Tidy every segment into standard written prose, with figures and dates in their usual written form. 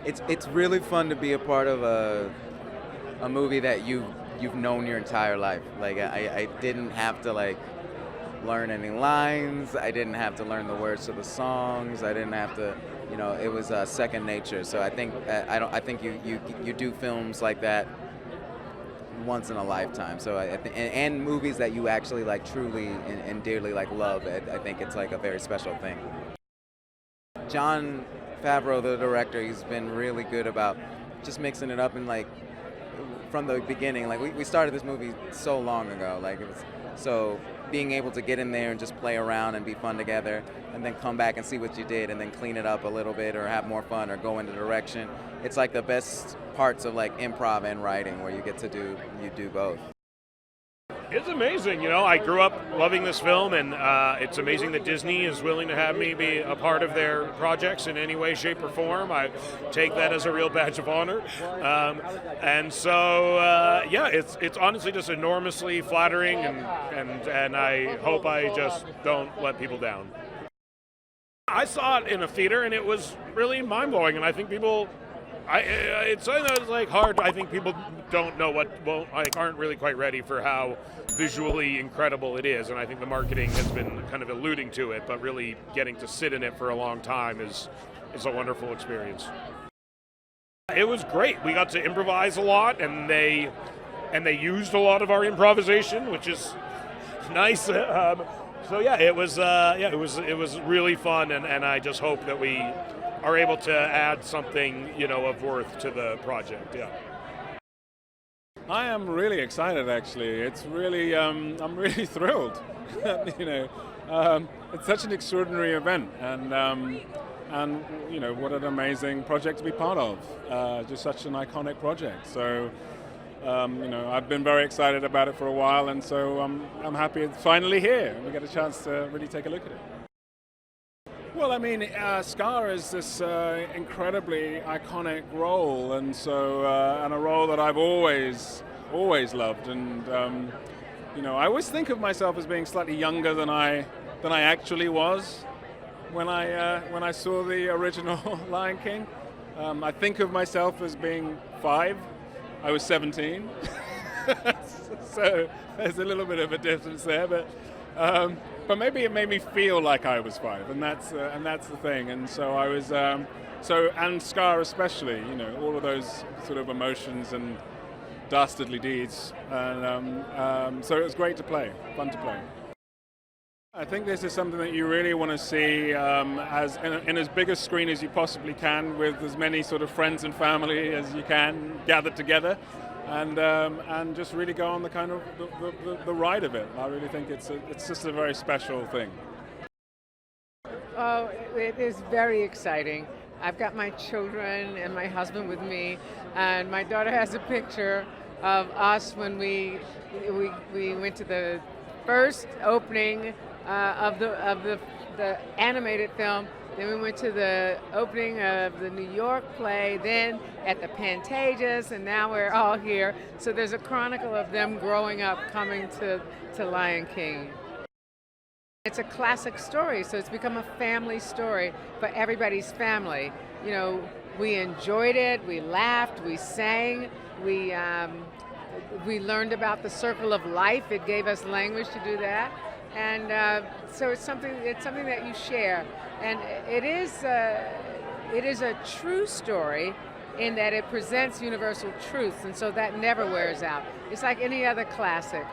it's really fun to be a part of a movie that you've known your entire life. Like I didn't have to like learn any lines. I didn't have to learn the words to the songs. I didn't have to, it was second nature. So I think I think you do films like that once in a lifetime. So and movies that you actually like truly and dearly like love. I think it's like a very special thing. Jon Favreau, the director, he's been really good about just mixing it up and like from the beginning. Like we started this movie so long ago. Like it was so being able to get in there and just play around and be fun together, and then come back and see what you did, and then clean it up a little bit or have more fun or go into direction. It's like the best parts of like improv and writing where you get to do both. It's amazing. I grew up loving this film, and it's amazing that Disney is willing to have me be a part of their projects in any way, shape, or form. I take that as a real badge of honor. And so, it's honestly just enormously flattering, and I hope I just don't let people down. I saw it in a theater, and it was really mind-blowing, and I think people... it's something that was like hard. I think people don't know aren't really quite ready for how visually incredible it is, and I think the marketing has been kind of alluding to it, but really getting to sit in it for a long time is a wonderful experience. It was great. We got to improvise a lot, and they used a lot of our improvisation, which is nice. So yeah, it was really fun, and I just hope that we are able to add something, of worth to the project. Yeah. I am really excited, actually. It's really, I'm really thrilled. It's such an extraordinary event, and what an amazing project to be part of. Just such an iconic project. So, I've been very excited about it for a while, and so I'm happy it's finally here, and we get a chance to really take a look at it. Well, I mean, Scar is this incredibly iconic role, and so and a role that I've always loved. And I always think of myself as being slightly younger than I actually was when I saw the original Lion King. I think of myself as being 5. I was 17, so there's a little bit of a difference there, but maybe it made me feel like I was 5, and that's the thing. And so I was, and Scar especially, all of those sort of emotions and dastardly deeds, and so it was great to play, fun to play. I think this is something that you really want to see as in as big a screen as you possibly can, with as many sort of friends and family as you can gathered together. And just really go on the kind of the ride of it. I really think it's just a very special thing. Oh, it is very exciting. I've got my children and my husband with me, and my daughter has a picture of us when we went to the first opening of the animated film. Then we went to the opening of the New York play, then at the Pantages, and now we're all here. So there's a chronicle of them growing up, coming to Lion King. It's a classic story, so it's become a family story for everybody's family. We enjoyed it, we laughed, we sang, we learned about the circle of life. It gave us language to do that. And so it's something that you share, and it is a true story in that it presents universal truths, and so that never wears out. It's like any other classic.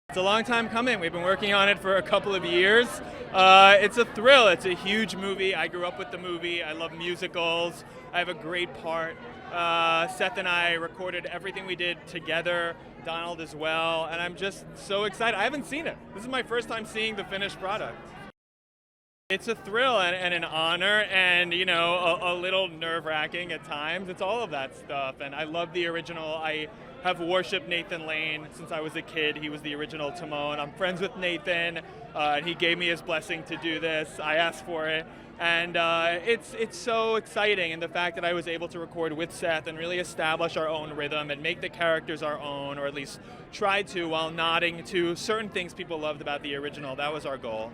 It's a long time coming. We've been working on it for a couple of years. It's a thrill. It's a huge movie. I grew up with the movie. I love musicals. I have a great part. Seth and I recorded everything we did together, Donald as well, and I'm just so excited. I haven't seen it. This is my first time seeing the finished product. It's a thrill and an honor, and a little nerve-wracking at times. It's all of that stuff, and I love the original. I have worshipped Nathan Lane since I was a kid. He was the original Timon. I'm friends with Nathan, and he gave me his blessing to do this. I asked for it. And it's so exciting, and the fact that I was able to record with Seth and really establish our own rhythm and make the characters our own, or at least try to, while nodding to certain things people loved about the original. That was our goal.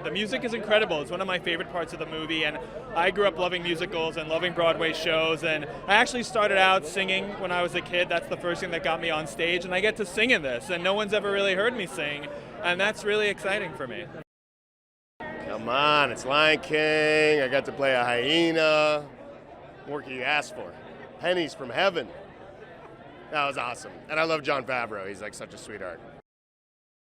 The music is incredible. It's one of my favorite parts of the movie, and I grew up loving musicals and loving Broadway shows, and I actually started out singing when I was a kid. That's the first thing that got me on stage, and I get to sing in this, and no one's ever really heard me sing, and that's really exciting for me. Come on, it's Lion King. I got to play a hyena. What more can you ask for? Pennies from heaven. That was awesome. And I love Jon Favreau. He's like such a sweetheart.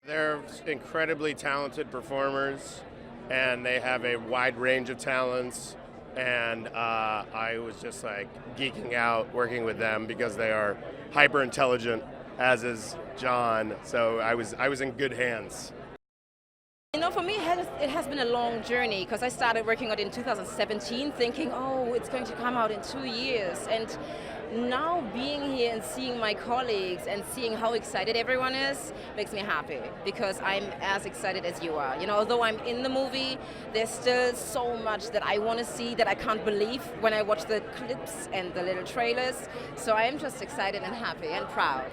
They're incredibly talented performers, and they have a wide range of talents. And I was just like geeking out working with them because they are hyper intelligent, as is John. So I was in good hands. You know, for me, it has been a long journey because I started working on it in 2017 thinking, oh, it's going to come out in 2 years. And now being here and seeing my colleagues and seeing how excited everyone is makes me happy because I'm as excited as you are. You know, although I'm in the movie, there's still so much that I want to see that I can't believe when I watch the clips and the little trailers. So I am just excited and happy and proud.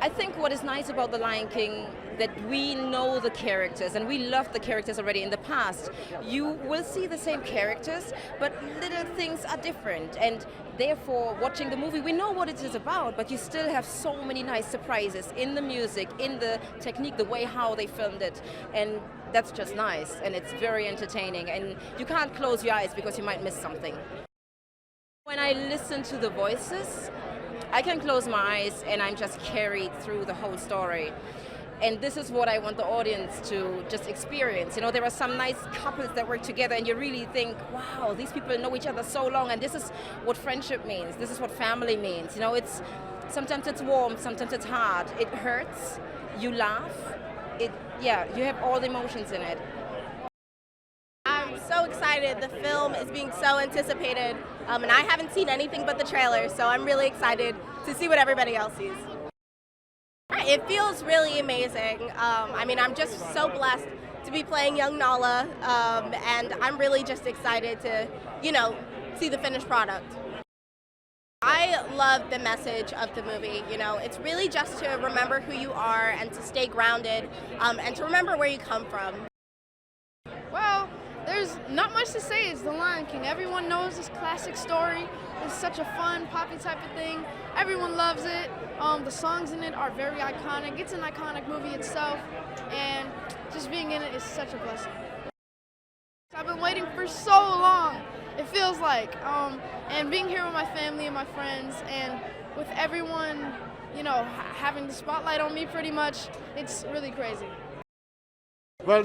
I think what is nice about The Lion King that we know the characters and we loved the characters already in the past. You will see the same characters, but little things are different, and therefore watching the movie we know what it is about, but you still have so many nice surprises in the music, in the technique, the way how they filmed it, and that's just nice, and it's very entertaining, and you can't close your eyes because you might miss something. When I listen to the voices, I can close my eyes and I'm just carried through the whole story. And this is what I want the audience to just experience. You know, there are some nice couples that work together and you really think, wow, these people know each other so long, and this is what friendship means. This is what family means. You know, sometimes it's warm, sometimes it's hard. It hurts, you laugh. You have all the emotions in it. I'm so excited. The film is being so anticipated, and I haven't seen anything but the trailer, so I'm really excited to see what everybody else sees. It feels really amazing. I mean, I'm just so blessed to be playing young Nala, and I'm really just excited to, see the finished product. I love the message of the movie. You know, it's really just to remember who you are and to stay grounded, and to remember where you come from. Well, there's not much to say. It's The Lion King. Everyone knows this classic story. It's such a fun, poppy type of thing. Everyone loves it. The songs in it are very iconic. It's an iconic movie itself, and just being in it is such a blessing. I've been waiting for so long, it feels like, and being here with my family and my friends, and with everyone, having the spotlight on me pretty much, it's really crazy. Well,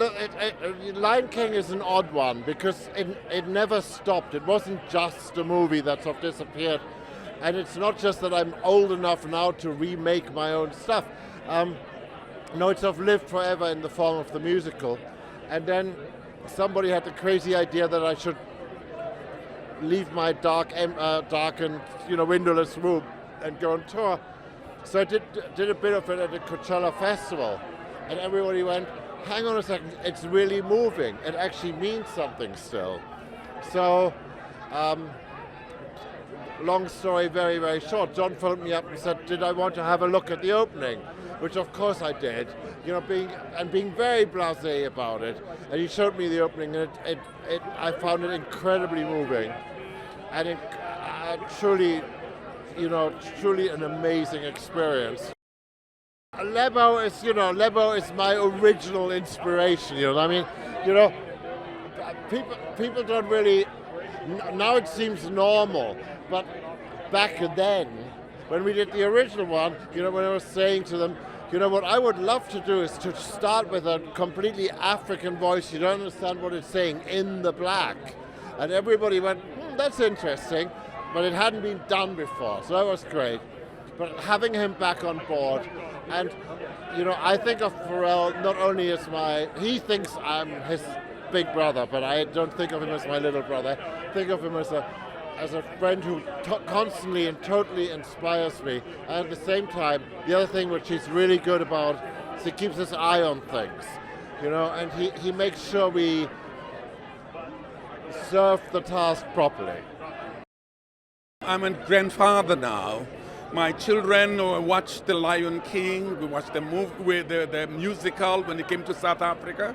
Lion King is an odd one because it never stopped. It wasn't just a movie that sort of disappeared. And it's not just that I'm old enough now to remake my own stuff. No, it's sort of lived forever in the form of the musical. And then somebody had the crazy idea that I should leave my darkened, windowless room and go on tour. So I did a bit of it at the Coachella Festival. And everybody went, hang on a second, it's really moving. It actually means something still. So, long story, very, very short. John phoned me up and said, did I want to have a look at the opening? Which of course I did, being very blasé about it. And he showed me the opening, and I found it incredibly moving. And it truly an amazing experience. Lebo is my original inspiration. You know what I mean? People don't really. Now it seems normal, but back then, when we did the original one, when I was saying to them, what I would love to do is to start with a completely African voice. You don't understand what it's saying in the black, and everybody went, that's interesting, but it hadn't been done before, so that was great. But having him back on board. And, I think of Pharrell not only as he thinks I'm his big brother, but I don't think of him as my little brother. I think of him as a friend who constantly and totally inspires me. And at the same time, the other thing which he's really good about is he keeps his eye on things, and he makes sure we serve the task properly. I'm a grandfather now. My children watched The Lion King. We watched the musical when it came to South Africa.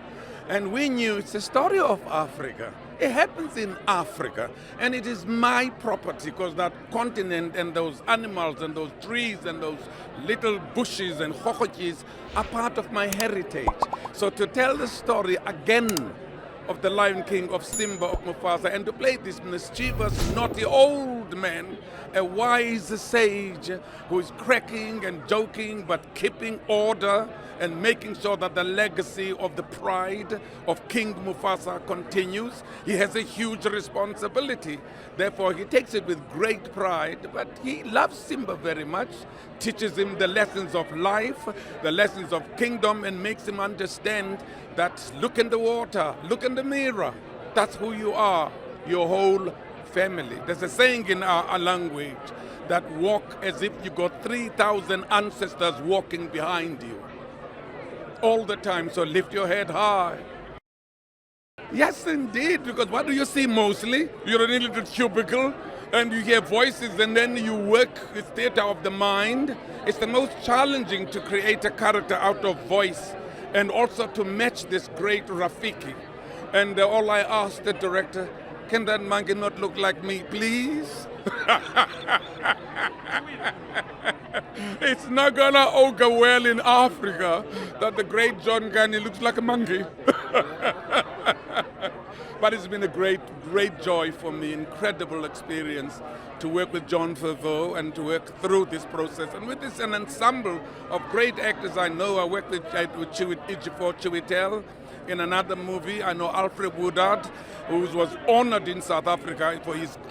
And we knew it's a story of Africa. It happens in Africa, and it is my property because that continent and those animals and those trees and those little bushes and hohochis are part of my heritage. So to tell the story again of the Lion King, of Simba, of Mufasa, and to play this mischievous, naughty old man, a wise sage who is cracking and joking but keeping order and making sure that the legacy of the pride of King Mufasa continues. He has a huge responsibility. Therefore, he takes it with great pride, but he loves Simba very much, teaches him the lessons of life, the lessons of kingdom, and makes him understand that look in the water, look in the mirror. That's who you are, your whole family. There's a saying in our language that walk as if you got 3,000 ancestors walking behind you all the time, so lift your head high. Yes, indeed, because what do you see mostly? You're in a little cubicle and you hear voices and then you work with theater of the mind. It's the most challenging to create a character out of voice and also to match this great Rafiki. And all I asked the director, can that monkey not look like me, please? It's not gonna augur well in Africa that the great John Kani looks like a monkey. But it's been a great joy for me, incredible experience to work with Jon Favreau and to work through this process. And with this an ensemble of great actors I know. I worked with Ejiofor, Chiwetel in another movie. I know Alfre Woodard, who was honored in South Africa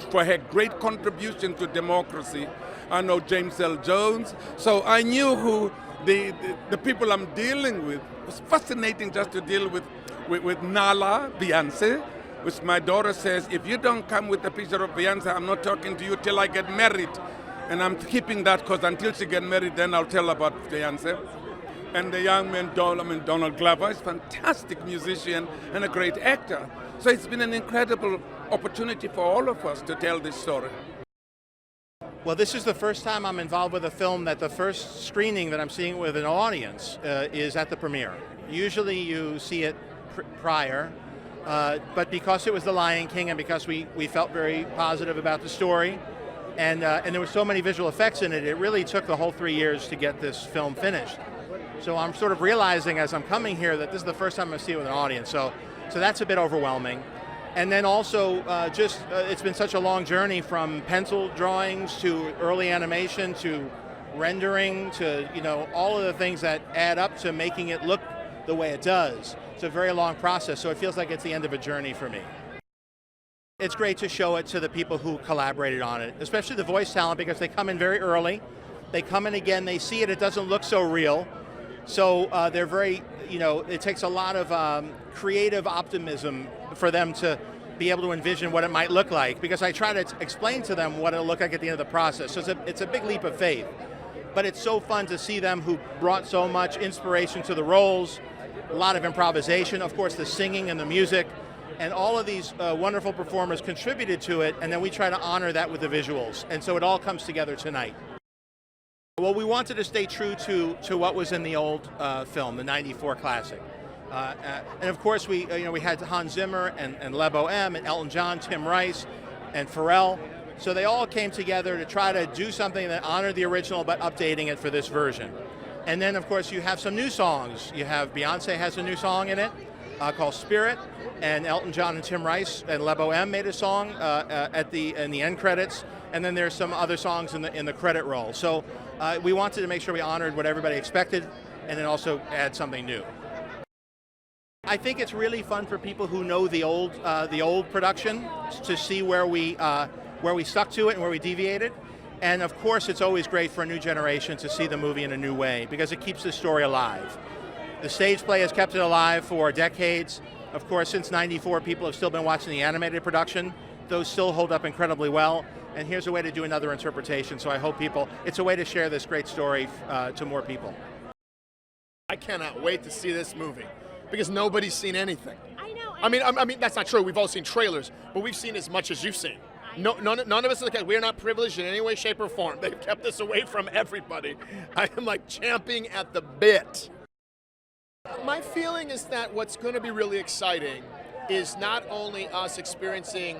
for her great contribution to democracy. I know James L. Jones. So I knew who the people I'm dealing with. It was fascinating just to deal with Nala, Beyonce, which my daughter says, if you don't come with a picture of Beyonce, I'm not talking to you till I get married. And I'm keeping that because until she gets married, then I'll tell about Beyonce. And the young man, Donald Glover, is a fantastic musician and a great actor. So it's been an incredible opportunity for all of us to tell this story. Well, this is the first time I'm involved with a film that the first screening that I'm seeing with an audience is at the premiere. Usually you see it prior, but because it was The Lion King and because we felt very positive about the story, and there were so many visual effects in it, it really took the whole 3 years to get this film finished. So I'm sort of realizing as I'm coming here that this is the first time I see it with an audience. So that's a bit overwhelming. And then also, it's been such a long journey from pencil drawings to early animation to rendering to, all of the things that add up to making it look the way it does. It's a very long process, so it feels like it's the end of a journey for me. It's great to show it to the people who collaborated on it, especially the voice talent, because they come in very early. They come in again, they see it doesn't look so real. So they're very, it takes a lot of creative optimism for them to be able to envision what it might look like, because I try to explain to them what it'll look like at the end of the process. So it's a big leap of faith. But it's so fun to see them who brought so much inspiration to the roles, a lot of improvisation, of course the singing and the music, and all of these wonderful performers contributed to it, and then we try to honor that with the visuals. And so it all comes together tonight. Well, we wanted to stay true to what was in the old film, the '94 classic. And of course, we had Hans Zimmer and Lebo M and Elton John, Tim Rice, and Pharrell. So they all came together to try to do something that honored the original, but updating it for this version. And then, of course, you have some new songs. You have Beyonce has a new song in it called Spirit, and Elton John and Tim Rice and Lebo M made a song in the end credits. And then there's some other songs in the credit roll. So we wanted to make sure we honored what everybody expected, and then also add something new. I think it's really fun for people who know the old production to see where we stuck to it and where we deviated. And of course, it's always great for a new generation to see the movie in a new way because it keeps the story alive. The stage play has kept it alive for decades. Of course, since '94, people have still been watching the animated production. Those still hold up incredibly well. And here's a way to do another interpretation. So I hope it's a way to share this great story to more people. I cannot wait to see this movie because nobody's seen anything. I mean, that's not true. We've all seen trailers, but we've seen as much as you've seen. None of us, we're not privileged in any way, shape, or form. They've kept this away from everybody. I am like champing at the bit. My feeling is that what's going to be really exciting is not only us experiencing,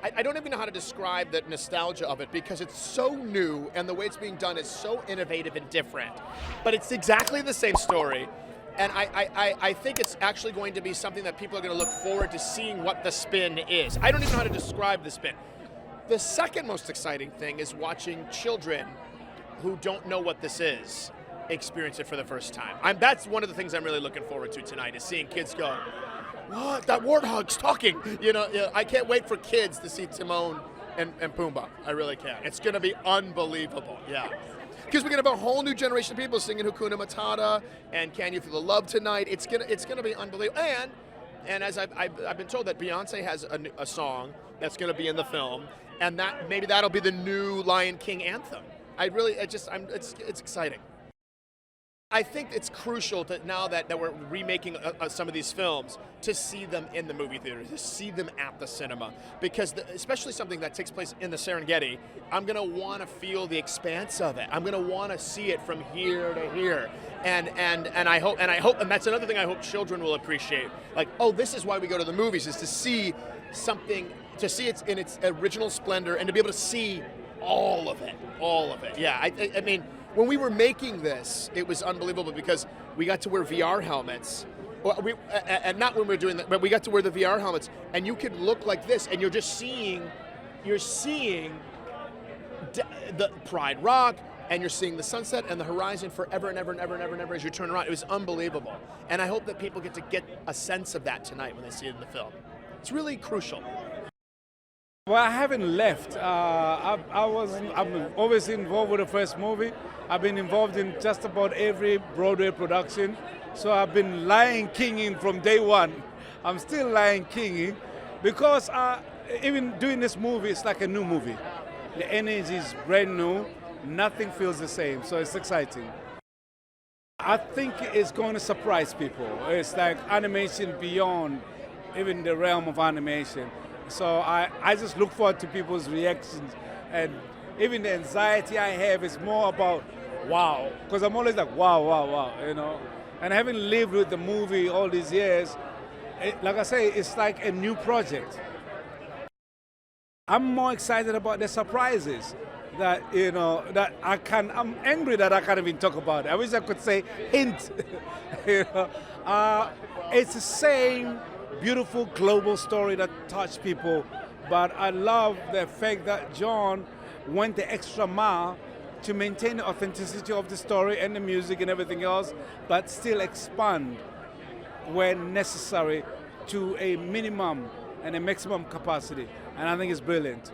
I don't even know how to describe the nostalgia of it because it's so new and the way it's being done is so innovative and different. But it's exactly the same story. And I think it's actually going to be something that people are going to look forward to seeing what the spin is. I don't even know how to describe the spin. The second most exciting thing is watching children who don't know what this is experience it for the first time. That's one of the things I'm really looking forward to tonight is seeing kids go, what? That warthog's talking. I can't wait for kids to see Timon and Pumbaa. I really can. It's going to be unbelievable. Yeah. Because we're going to have a whole new generation of people singing Hakuna Matata and Can You Feel the Love Tonight. It's gonna be unbelievable. And as I've been told that Beyonce has a song that's going to be in the film, and that maybe that'll be the new Lion King anthem. It's exciting. I think it's crucial to now that we're remaking some of these films to see them in the movie theater, to see them at the cinema, because especially something that takes place in the Serengeti, I'm going to want to feel the expanse of it. I'm going to want to see it from here to here, and I hope, and that's another thing I hope children will appreciate. Like, oh, this is why we go to the movies, is to see something, to see it in its original splendor, and to be able to see all of it. Yeah, I mean. When we were making this, it was unbelievable because we got to wear VR helmets. And not when we were doing that, but we got to wear the VR helmets, and you could look like this, and you're seeing the Pride Rock, and you're seeing the sunset and the horizon forever and ever and ever and ever and ever as you turn around. It was unbelievable. And I hope that people get a sense of that tonight when they see it in the film. It's really crucial. Well, I haven't left. I'm always involved with the first movie. I've been involved in just about every Broadway production. So I've been Lion Kinging from day one. I'm still Lion Kinging because even doing this movie, it's like a new movie. The energy is brand new. Nothing feels the same, so it's exciting. I think it's going to surprise people. It's like animation beyond even the realm of animation. So I just look forward to people's reactions, and even the anxiety I have is more about wow, because I'm always like wow, And having lived with the movie all these years, like I say, it's like a new project. I'm more excited about the surprises that I'm angry that I can't even talk about it. I wish I could say hint. It's the same beautiful global story that touched people, but I love the fact that John went the extra mile to maintain the authenticity of the story and the music and everything else, but still expand when necessary to a minimum and a maximum capacity, and I think it's brilliant.